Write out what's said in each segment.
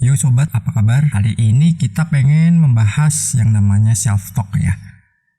Yo sobat, apa kabar? Hari ini kita pengen membahas yang namanya self talk ya.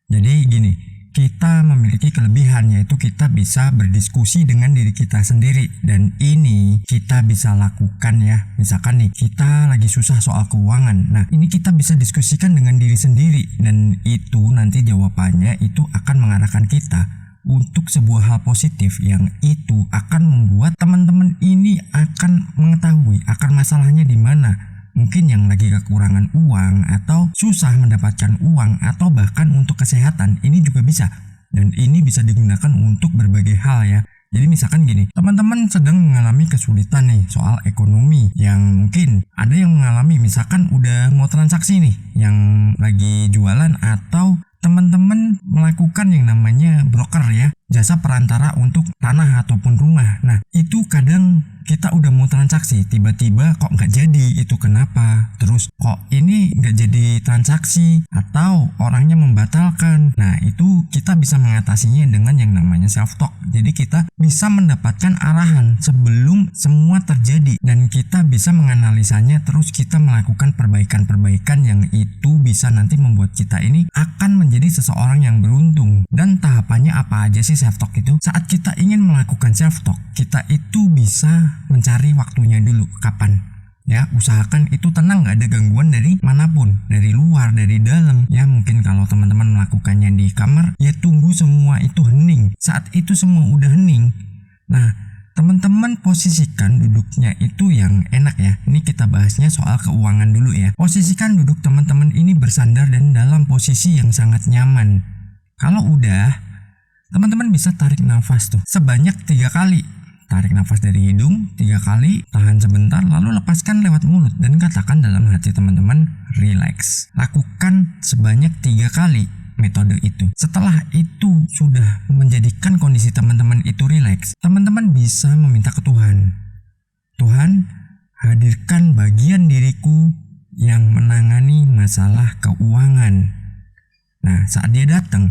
Jadi gini, kita memiliki kelebihan yaitu kita bisa berdiskusi dengan diri kita sendiri, dan ini kita bisa lakukan ya. Misalkan nih, kita lagi susah soal keuangan. Nah, ini kita bisa diskusikan dengan diri sendiri, dan itu nanti jawabannya itu akan mengarahkan kita untuk sebuah hal positif yang itu akan membuat teman-teman ini akan mengetahui akar masalahnya di mana. Mungkin yang lagi kekurangan uang atau susah mendapatkan uang atau bahkan untuk kesehatan, ini juga bisa. Dan ini bisa digunakan untuk berbagai hal ya. Jadi misalkan gini, teman-teman sedang mengalami kesulitan nih soal ekonomi, yang mungkin ada yang mengalami misalkan udah mau transaksi nih yang lagi jualan, atau teman-teman melakukan yang namanya broker ya, jasa perantara untuk tanah ataupun rumah. Nah, itu kadang kita udah mau transaksi, tiba-tiba kok nggak jadi, itu kenapa? Terus kok ini nggak jadi transaksi atau orangnya membatalkan. Nah, itu kita bisa mengatasinya dengan yang namanya self talk. Jadi kita bisa mendapatkan arahan sebelum semua terjadi, dan kita bisa menganalisanya, terus kita melakukan perbaikan-perbaikan yang itu bisa nanti membuat kita ini akan menjadi seseorang yang beruntung. Dan tahapannya apa aja sih self talk itu? Saat kita ingin melakukan self talk, kita itu bisa mencari waktunya dulu, kapan ya. Usahakan itu tenang, gak ada gangguan dari manapun, dari luar, dari dalam ya. Mungkin kalau teman-teman melakukannya di kamar, ya tunggu semua itu hening. Saat itu semua udah hening, nah teman-teman posisikan duduknya itu yang enak ya. Ini kita bahasnya soal keuangan dulu ya. Posisikan duduk teman-teman ini bersandar dan dalam posisi yang sangat nyaman. Kalau udah, teman-teman bisa tarik nafas tuh sebanyak 3 kali. Tarik nafas dari hidung 3 kali, tahan sebentar, lalu lepaskan lewat mulut, dan katakan dalam hati teman-teman, relax. Lakukan sebanyak 3 kali metode itu. Setelah itu sudah menjadikan kondisi teman-teman itu relax, teman-teman bisa meminta ke Tuhan. Tuhan, hadirkan bagian diriku yang menangani masalah keuangan. Nah, saat dia datang,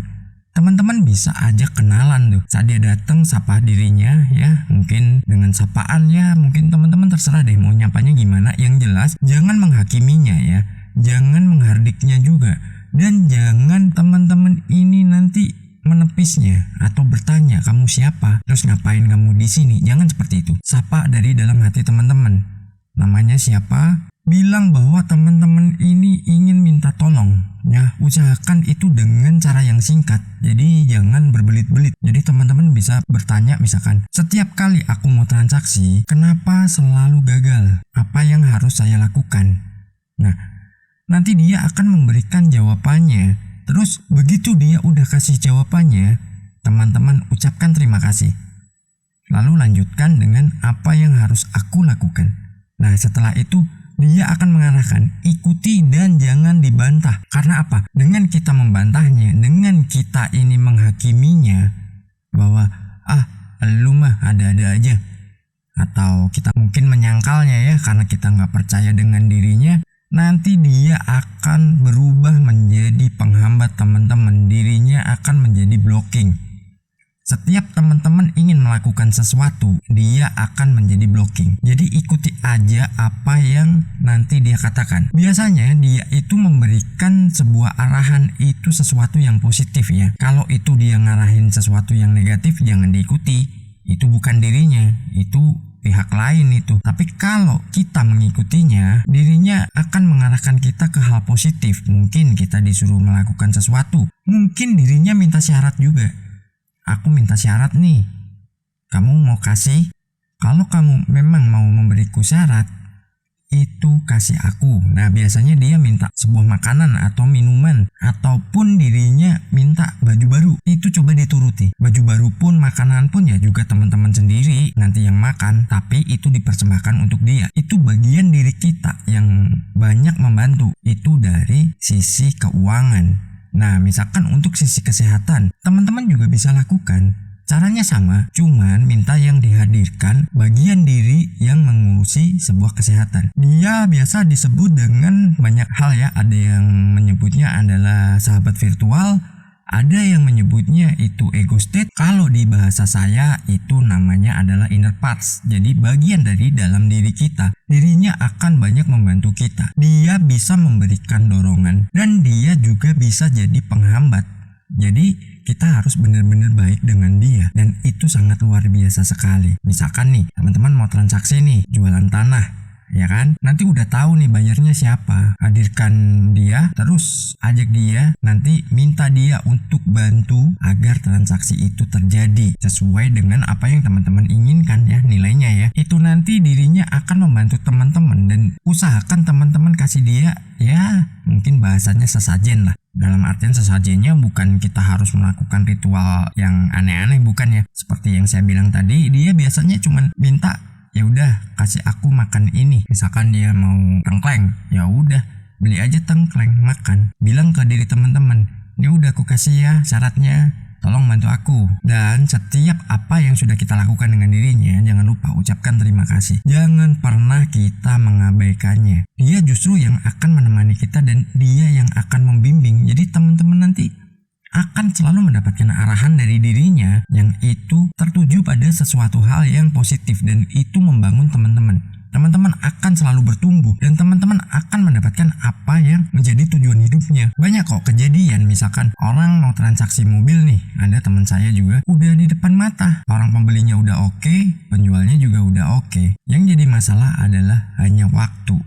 teman-teman bisa ajak kenalan tuh. Saat dia datang, sapa dirinya ya, mungkin dengan sapaan ya, mungkin teman-teman terserah deh mau nyapanya gimana. Yang jelas jangan menghakiminya ya, jangan menghardiknya juga, dan jangan teman-teman ini nanti menepisnya atau bertanya kamu siapa, terus ngapain kamu di sini. Jangan seperti itu. Sapa dari dalam hati teman-teman. Namanya siapa? Bilang bahwa teman-teman ini ingin minta tolong ya. Usahakan itu dengan cara yang singkat, jadi jangan berbelit-belit. Jadi teman-teman bisa bertanya misalkan, setiap kali aku mau transaksi, kenapa selalu gagal? Apa yang harus saya lakukan? Nah, nanti dia akan memberikan jawabannya. Terus begitu dia udah kasih jawabannya, teman-teman ucapkan terima kasih, lalu lanjutkan dengan apa yang harus aku lakukan. Nah, setelah itu dia akan mengarahkan, ikuti dan jangan dibantah. Karena apa? Dengan kita membantahnya, dengan kita ini menghakiminya bahwa lu mah ada-ada aja, atau kita mungkin menyangkalnya ya karena kita nggak percaya dengan dirinya, nanti dia akan berubah menjadi penghambat teman-teman. Dirinya akan menjadi blocking. Setiap teman-teman ingin melakukan sesuatu, dia akan menjadi blocking. Jadi ikuti aja apa yang nanti dia katakan. Biasanya dia itu memberikan sebuah arahan itu sesuatu yang positif ya. Kalau itu dia ngarahin sesuatu yang negatif, jangan diikuti. Itu bukan dirinya, itu pihak lain itu. Tapi kalau kita mengikutinya, dirinya akan mengarahkan kita ke hal positif. Mungkin kita disuruh melakukan sesuatu, mungkin dirinya minta syarat juga. Aku minta syarat nih, kamu mau kasih? Kalau kamu memang mau memberiku syarat, itu kasih aku. Nah, biasanya dia minta sebuah makanan atau minuman, ataupun dirinya minta baju baru. Itu coba dituruti. Baju baru pun, makanan pun ya juga teman-teman sendiri nanti yang makan, tapi itu dipersembahkan untuk dia. Itu bagian diri kita yang banyak membantu. Itu dari sisi keuangan. Nah, misalkan untuk sisi kesehatan, teman-teman juga bisa lakukan. Caranya sama, cuman minta yang dihadirkan bagian diri yang mengurusi sebuah kesehatan. Dia biasa disebut dengan banyak hal ya. Ada yang menyebutnya adalah sahabat virtual, Ada yang menyebutnya itu ego state. Kalau di bahasa saya itu namanya adalah inner parts. Jadi bagian dari dalam diri kita. Dirinya akan banyak membantu kita. Dia bisa memberikan dorongan dan dia juga bisa jadi penghambat. Jadi kita harus benar-benar baik dengan dia dan itu sangat luar biasa sekali. Misalkan nih teman-teman mau transaksi nih, jualan tanah, ya kan? Nanti udah tahu nih bayarnya siapa, hadirkan dia, terus ajak dia, nanti minta dia untuk bantu agar transaksi itu terjadi sesuai dengan apa yang teman-teman inginkan ya, nilainya ya. Itu nanti dirinya akan membantu teman-teman dan usahakan teman-teman kasih dia ya mungkin bahasanya sesajen lah. Dalam artian sesajennya bukan kita harus melakukan ritual yang aneh-aneh, bukan ya. Seperti yang saya bilang tadi, dia biasanya cuma minta ya udah kasih aku makan ini. Misalkan dia mau tengkleng, ya udah beli aja tengkleng makan. Bilang ke diri teman-teman, ya udah aku kasih ya syaratnya, tolong bantu aku. Dan setiap apa yang sudah kita lakukan dengan dirinya, jangan lupa ucapkan terima kasih. Jangan pernah kita mengabaikannya. Dia justru yang akan menemani kita dan dia yang akan membimbing. Jadi teman-teman nanti akan selalu mendapatkan arahan dari dirinya yang itu tertuju pada sesuatu hal yang positif dan itu membangun teman-teman. Teman-teman akan selalu bertumbuh dan teman-teman akan mendapatkan apa yang menjadi tujuan hidupnya. Banyak kok kejadian, misalkan orang mau transaksi mobil nih, ada teman saya juga udah di depan mata, orang pembelinya udah oke, penjualnya juga udah oke. Yang jadi masalah adalah hanya waktu.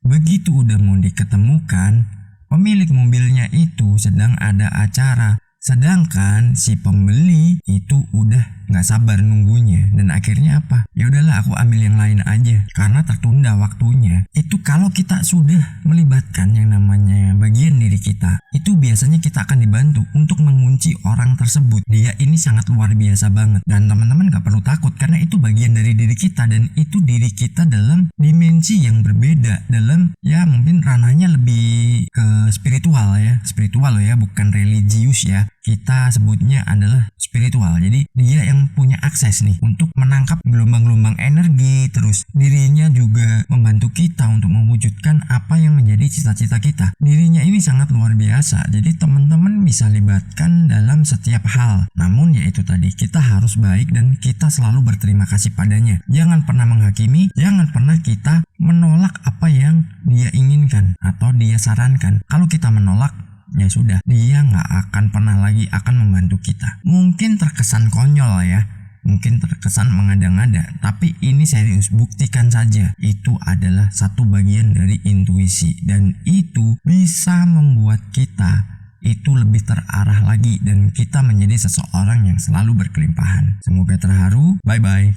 Begitu udah mau diketemukan, pemilik mobilnya itu sedang ada acara, sedangkan si pembeli itu udah nggak sabar nunggunya dan akhirnya apa? Ya udahlah aku ambil yang lain aja karena tertunda waktunya. Itu kalau kita sudah melibatkan yang namanya bagian diri kita, itu biasanya kita akan dibantu untuk mengunci orang tersebut. Dia ini sangat luar biasa banget dan teman-teman nggak perlu takut karena itu bagian dari diri kita dan itu diri kita dalam dimensi yang berbeda, dalam ya mungkin ranahnya lebih ke spiritual ya, spiritual loh ya, bukan religius ya. Kita sebutnya adalah spiritual. Jadi dia yang punya akses nih untuk menangkap gelombang-gelombang energi, terus dirinya juga membantu kita untuk mewujudkan apa yang menjadi cita-cita kita. Dirinya ini sangat luar biasa. Jadi teman-teman bisa libatkan dalam setiap hal. Namun ya itu tadi, kita harus baik dan kita selalu berterima kasih padanya. Jangan pernah menghakimi, jangan pernah kita menolak apa yang dia inginkan atau dia sarankan. Kalau kita menolak, ya sudah, dia nggak akan pernah lagi akan membantu kita. Mungkin terkesan konyol ya, mungkin terkesan mengada-ngada, tapi ini serius, buktikan saja. Itu adalah satu bagian dari intuisi dan itu bisa membuat kita itu lebih terarah lagi dan kita menjadi seseorang yang selalu berkelimpahan. Semoga terharu. Bye bye.